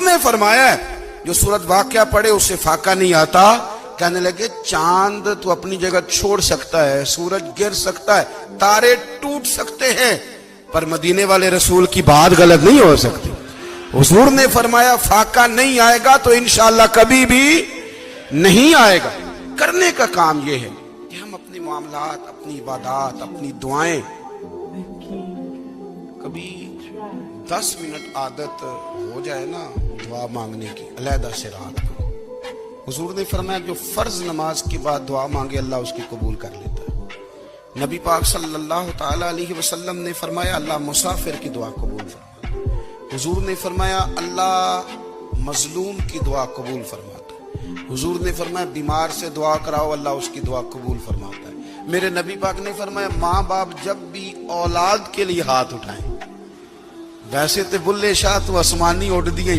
نے فرمایا جو سورت واقعہ پڑھے اسے فاقہ نہیں آتا. کہنے لگے چاند تو اپنی جگہ چھوڑ سکتا ہے, سورج گر سکتا ہے, تارے ٹوٹ سکتے ہیں, پر مدینے والے رسول کی بات غلط نہیں ہو سکتی. حضور نے فرمایا فاقہ نہیں آئے گا تو انشاءاللہ کبھی بھی نہیں آئے گا. کرنے کا کام یہ ہے کہ ہم اپنے معاملات, اپنی عبادات, اپنی دعائیں کبھی 10 منٹ عادت ہو جائے نا دعا مانگنے کی, علیحدہ سے رات کو. حضور نے فرمایا جو فرض نماز کے بعد دعا مانگے اللہ اس کی قبول کر لیتا ہے. نبی پاک صلی اللہ تعالی علیہ وسلم نے فرمایا اللہ مسافر کی دعا قبول فرماتا ہے. حضور نے فرمایا اللہ مظلوم کی دعا قبول فرماتا ہے. حضور نے فرمایا بیمار سے دعا کراؤ اللہ اس کی دعا قبول فرماتا ہے. میرے نبی پاک نے فرمایا ماں باپ جب بھی اولاد کے لیے ہاتھ اٹھائیں, ویسے تو بلے شاہ تو آسمانی اڑ دیے